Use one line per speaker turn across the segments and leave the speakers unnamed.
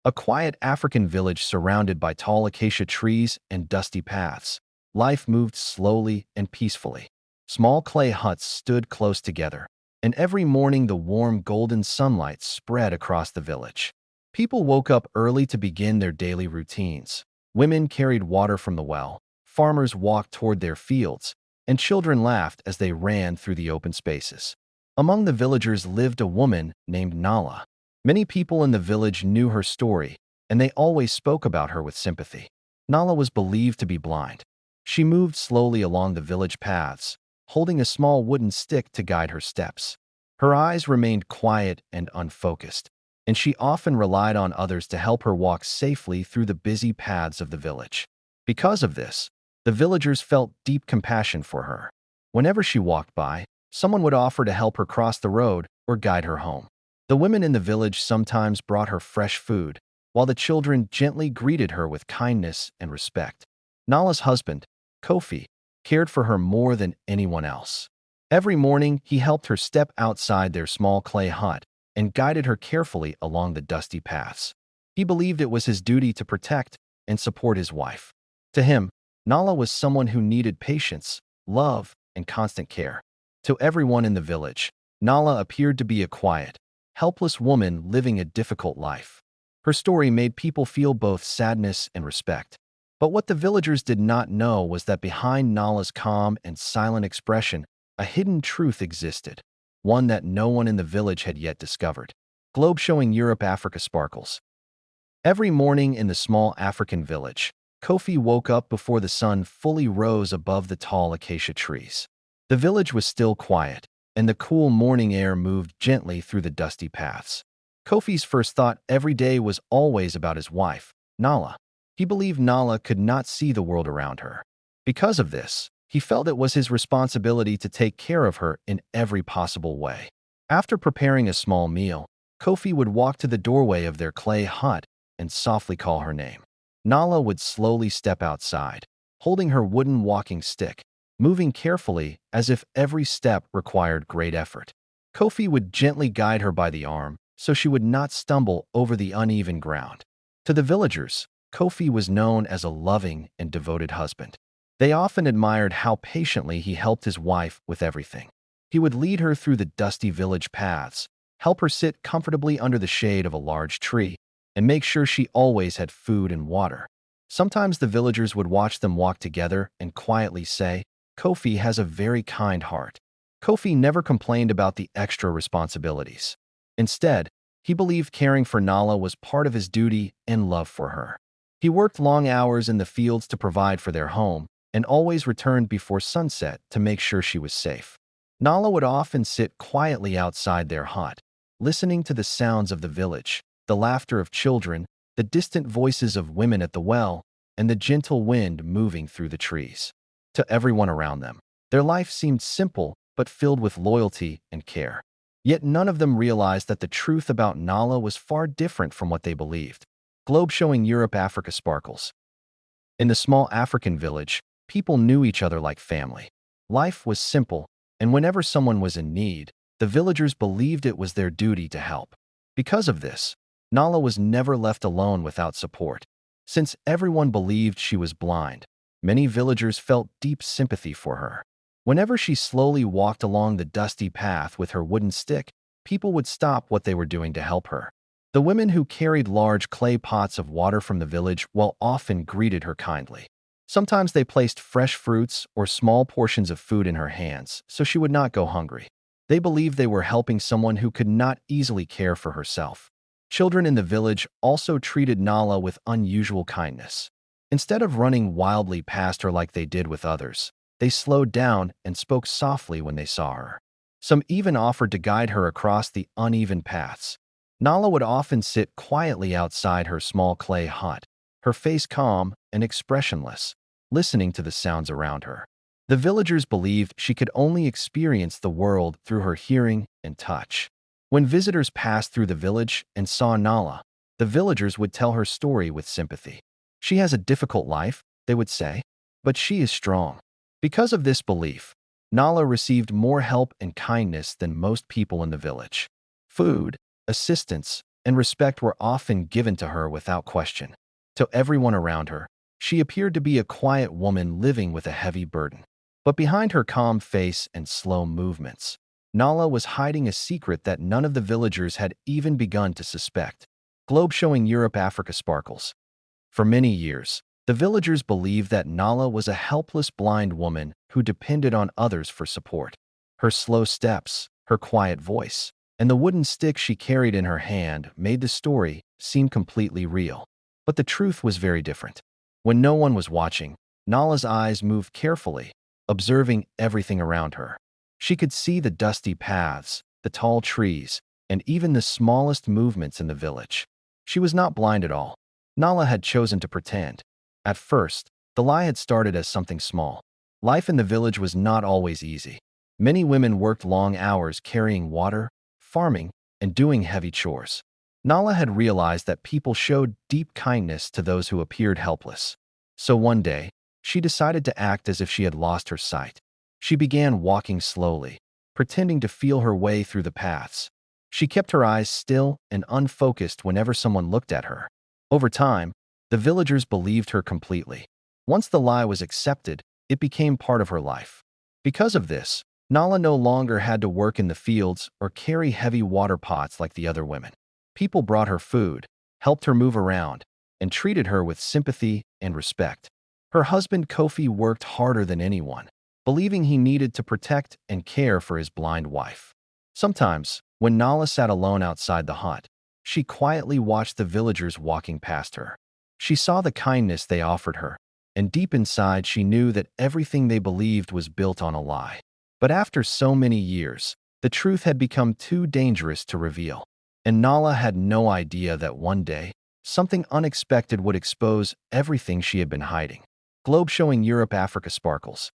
A quiet African village surrounded by tall acacia trees and dusty paths. Life moved slowly and peacefully. Small clay huts stood close together, and every morning the warm golden sunlight spread across the village. People woke up early to begin their daily routines. Women carried water from the well, farmers walked toward their fields, and children laughed as they ran through the open spaces. Among the villagers lived a woman named Nala. Many people in the village knew her story, and they always spoke about her with sympathy. Nala was believed to be blind. She moved slowly along the village paths, holding a small wooden stick to guide her steps. Her eyes remained quiet and unfocused, and she often relied on others to help her walk safely through the busy paths of the village. Because of this, the villagers felt deep compassion for her. Whenever she walked by, someone would offer to help her cross the road or guide her home. The women in the village sometimes brought her fresh food, while the children gently greeted her with kindness and respect. Nala's husband, Kofi, cared for her more than anyone else. Every morning, he helped her step outside their small clay hut and guided her carefully along the dusty paths. He believed it was his duty to protect and support his wife. To him, Nala was someone who needed patience, love, and constant care. To everyone in the village, Nala appeared to be a quiet, helpless woman living a difficult life. Her story made people feel both sadness and respect. But what the villagers did not know was that behind Nala's calm and silent expression, a hidden truth existed, one that no one in the village had yet discovered. Globe showing Europe, Africa sparkles. Every morning in the small African village, Kofi woke up before the sun fully rose above the tall acacia trees. The village was still quiet, and the cool morning air moved gently through the dusty paths. Kofi's first thought every day was always about his wife, Nala. He believed Nala could not see the world around her. Because of this, he felt it was his responsibility to take care of her in every possible way. After preparing a small meal, Kofi would walk to the doorway of their clay hut and softly call her name. Nala would slowly step outside, holding her wooden walking stick, moving carefully as if every step required great effort. Kofi would gently guide her by the arm so she would not stumble over the uneven ground. To the villagers, Kofi was known as a loving and devoted husband. They often admired how patiently he helped his wife with everything. He would lead her through the dusty village paths, help her sit comfortably under the shade of a large tree, and make sure she always had food and water. Sometimes the villagers would watch them walk together and quietly say, "Kofi has a very kind heart." Kofi never complained about the extra responsibilities. Instead, he believed caring for Nala was part of his duty and love for her. He worked long hours in the fields to provide for their home and always returned before sunset to make sure she was safe. Nala would often sit quietly outside their hut, listening to the sounds of the village, the laughter of children, the distant voices of women at the well, and the gentle wind moving through the trees. To everyone around them, their life seemed simple but filled with loyalty and care. Yet none of them realized that the truth about Nala was far different from what they believed. Globe showing Europe, Africa sparkles. In the small African village, people knew each other like family. Life was simple, and whenever someone was in need, the villagers believed it was their duty to help. Because of this, Nala was never left alone without support. Since everyone believed she was blind, many villagers felt deep sympathy for her. Whenever she slowly walked along the dusty path with her wooden stick, people would stop what they were doing to help her. The women who carried large clay pots of water from the village often greeted her kindly. Sometimes they placed fresh fruits or small portions of food in her hands so she would not go hungry. They believed they were helping someone who could not easily care for herself. Children in the village also treated Nala with unusual kindness. Instead of running wildly past her like they did with others, they slowed down and spoke softly when they saw her. Some even offered to guide her across the uneven paths. Nala would often sit quietly outside her small clay hut, her face calm and expressionless, listening to the sounds around her. The villagers believed she could only experience the world through her hearing and touch. When visitors passed through the village and saw Nala, the villagers would tell her story with sympathy. "She has a difficult life," they would say, "but she is strong." Because of this belief, Nala received more help and kindness than most people in the village. Food, assistance, and respect were often given to her without question. To everyone around her, she appeared to be a quiet woman living with a heavy burden. But behind her calm face and slow movements, Nala was hiding a secret that none of the villagers had even begun to suspect. Globe showing Europe Africa sparkles. For many years, the villagers believed that Nala was a helpless blind woman who depended on others for support. Her slow steps, her quiet voice, and the wooden stick she carried in her hand made the story seem completely real. But the truth was very different. When no one was watching, Nala's eyes moved carefully, observing everything around her. She could see the dusty paths, the tall trees, and even the smallest movements in the village. She was not blind at all. Nala had chosen to pretend. At first, the lie had started as something small. Life in the village was not always easy. Many women worked long hours carrying water, farming, and doing heavy chores. Nala had realized that people showed deep kindness to those who appeared helpless. So one day, she decided to act as if she had lost her sight. She began walking slowly, pretending to feel her way through the paths. She kept her eyes still and unfocused whenever someone looked at her. Over time, the villagers believed her completely. Once the lie was accepted, it became part of her life. Because of this, Nala no longer had to work in the fields or carry heavy water pots like the other women. People brought her food, helped her move around, and treated her with sympathy and respect. Her husband Kofi worked harder than anyone, believing he needed to protect and care for his blind wife. Sometimes, when Nala sat alone outside the hut, she quietly watched the villagers walking past her. She saw the kindness they offered her, and deep inside she knew that everything they believed was built on a lie. But after so many years, the truth had become too dangerous to reveal. And Nala had no idea that one day, something unexpected would expose everything she had been hiding. Globe showing Europe Africa sparkles.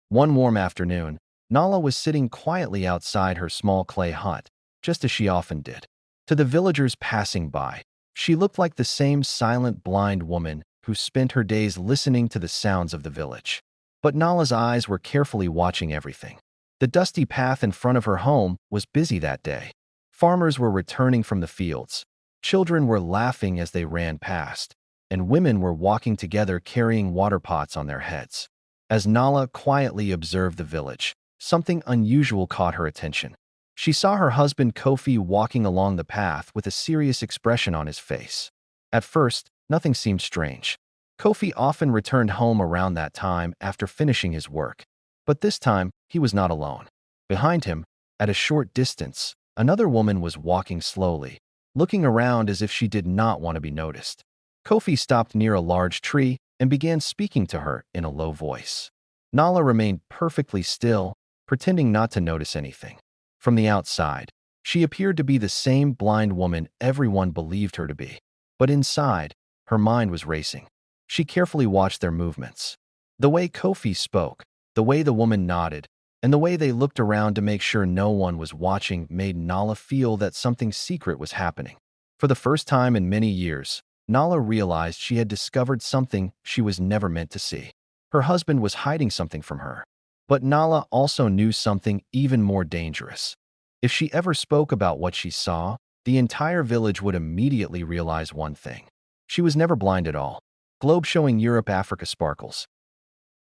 One warm afternoon, Nala was sitting quietly outside her small clay hut, just as she often did. To the villagers passing by, she looked like the same silent blind woman who spent her days listening to the sounds of the village. But Nala's eyes were carefully watching everything. The dusty path in front of her home was busy that day. Farmers were returning from the fields. Children were laughing as they ran past, and women were walking together carrying water pots on their heads. As Nala quietly observed the village, something unusual caught her attention. She saw her husband Kofi walking along the path with a serious expression on his face. At first, nothing seemed strange. Kofi often returned home around that time after finishing his work. But this time, he was not alone. Behind him, at a short distance, another woman was walking slowly, looking around as if she did not want to be noticed. Kofi stopped near a large tree and began speaking to her in a low voice. Nala remained perfectly still, pretending not to notice anything. From the outside, she appeared to be the same blind woman everyone believed her to be. But inside, her mind was racing. She carefully watched their movements. The way Kofi spoke, the way the woman nodded, and the way they looked around to make sure no one was watching made Nala feel that something secret was happening. For the first time in many years, Nala realized she had discovered something she was never meant to see. Her husband was hiding something from her. But Nala also knew something even more dangerous. If she ever spoke about what she saw, the entire village would immediately realize one thing. She was never blind at all. Globe showing Europe Africa sparkles.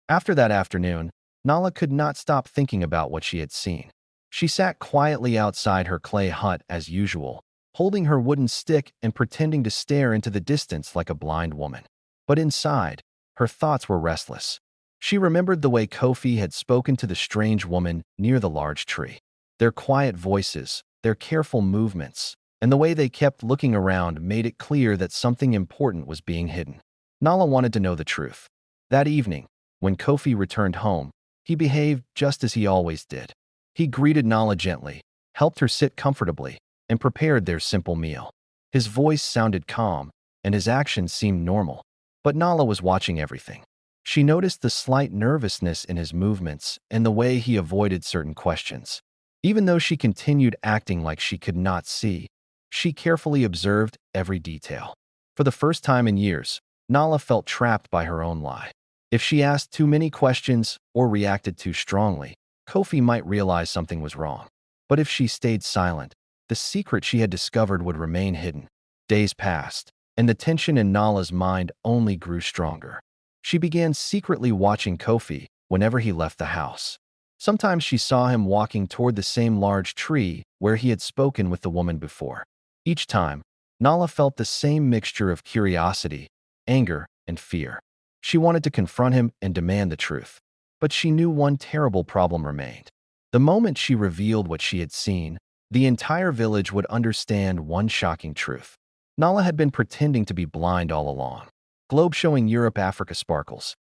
After that afternoon, Nala could not stop thinking about what she had seen. She sat quietly outside her clay hut as usual, holding her wooden stick and pretending to stare into the distance like a blind woman. But inside, her thoughts were restless. She remembered the way Kofi had spoken to the strange woman near the large tree. Their quiet voices, their careful movements, and the way they kept looking around made it clear that something important was being hidden. Nala wanted to know the truth. That evening, when Kofi returned home, he behaved just as he always did. He greeted Nala gently, helped her sit comfortably, and prepared their simple meal. His voice sounded calm, and his actions seemed normal. But Nala was watching everything. She noticed the slight nervousness in his movements and the way he avoided certain questions. Even though she continued acting like she could not see, she carefully observed every detail. For the first time in years, Nala felt trapped by her own lie. If she asked too many questions or reacted too strongly, Kofi might realize something was wrong. But if she stayed silent, the secret she had discovered would remain hidden. Days passed, and the tension in Nala's mind only grew stronger. She began secretly watching Kofi whenever he left the house. Sometimes she saw him walking toward the same large tree where he had spoken with the woman before. Each time, Nala felt the same mixture of curiosity, anger, and fear. She wanted to confront him and demand the truth. But she knew one terrible problem remained. The moment she revealed what she had seen, the entire village would understand one shocking truth. Nala had been pretending to be blind all along. Globe showing Europe, Africa sparkles.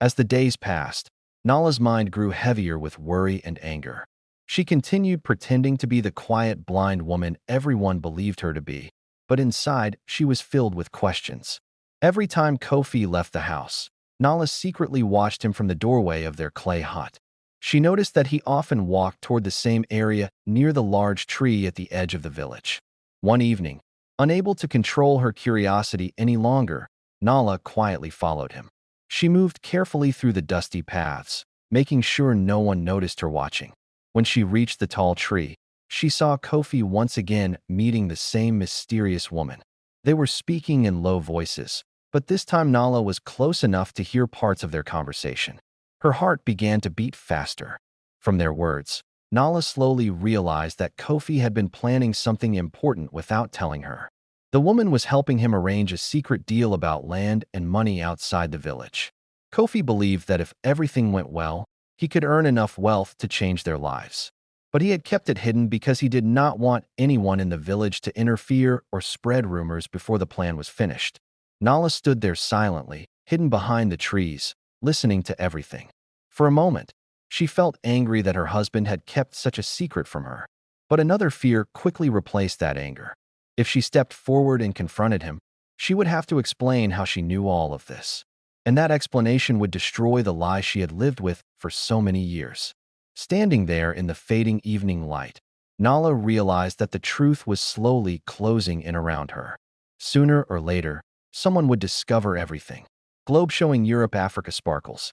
As the days passed, Nala's mind grew heavier with worry and anger. She continued pretending to be the quiet, blind woman everyone believed her to be, but inside, she was filled with questions. Every time Kofi left the house, Nala secretly watched him from the doorway of their clay hut. She noticed that he often walked toward the same area near the large tree at the edge of the village. One evening, unable to control her curiosity any longer, Nala quietly followed him. She moved carefully through the dusty paths, making sure no one noticed her watching. When she reached the tall tree, she saw Kofi once again meeting the same mysterious woman. They were speaking in low voices, but this time Nala was close enough to hear parts of their conversation. Her heart began to beat faster. From their words, Nala slowly realized that Kofi had been planning something important without telling her. The woman was helping him arrange a secret deal about land and money outside the village. Kofi believed that if everything went well, he could earn enough wealth to change their lives. But he had kept it hidden because he did not want anyone in the village to interfere or spread rumors before the plan was finished. Nala stood there silently, hidden behind the trees, listening to everything. For a moment, she felt angry that her husband had kept such a secret from her. But another fear quickly replaced that anger. If she stepped forward and confronted him, she would have to explain how she knew all of this. And that explanation would destroy the lie she had lived with for so many years. Standing there in the fading evening light, Nala realized that the truth was slowly closing in around her. Sooner or later, someone would discover everything. Globe showing Europe, Africa sparkles.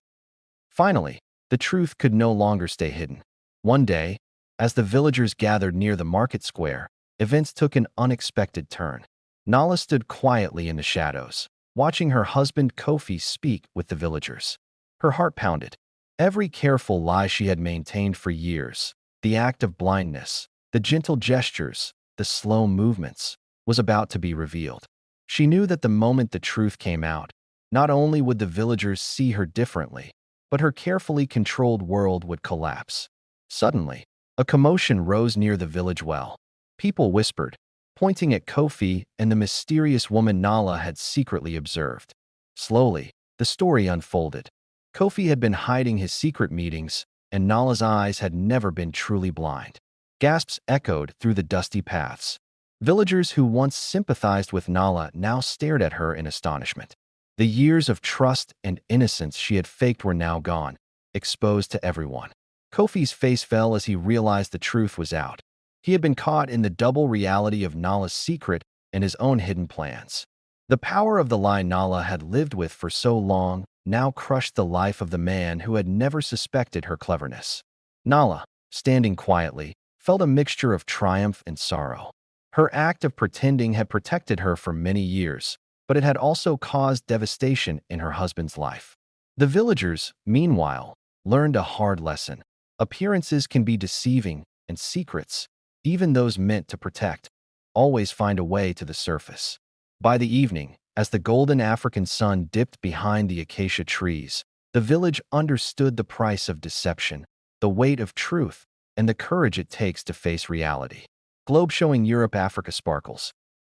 Finally, the truth could no longer stay hidden. One day, as the villagers gathered near the market square, events took an unexpected turn. Nala stood quietly in the shadows, watching her husband Kofi speak with the villagers. Her heart pounded. Every careful lie she had maintained for years, the act of blindness, the gentle gestures, the slow movements, was about to be revealed. She knew that the moment the truth came out, not only would the villagers see her differently, but her carefully controlled world would collapse. Suddenly, a commotion rose near the village well. People whispered, pointing at Kofi and the mysterious woman Nala had secretly observed. Slowly, the story unfolded. Kofi had been hiding his secret meetings, and Nala's eyes had never been truly blind. Gasps echoed through the dusty paths. Villagers who once sympathized with Nala now stared at her in astonishment. The years of trust and innocence she had faked were now gone, exposed to everyone. Kofi's face fell as he realized the truth was out. He had been caught in the double reality of Nala's secret and his own hidden plans. The power of the lie Nala had lived with for so long now crushed the life of the man who had never suspected her cleverness. Nala, standing quietly, felt a mixture of triumph and sorrow. Her act of pretending had protected her for many years, but it had also caused devastation in her husband's life. The villagers, meanwhile, learned a hard lesson. Appearances can be deceiving, and secrets, even those meant to protect, always find a way to the surface. By the evening, as the golden African sun dipped behind the acacia trees, the village understood the price of deception, the weight of truth, and the courage it takes to face reality. Globe showing Europe, Africa sparkles.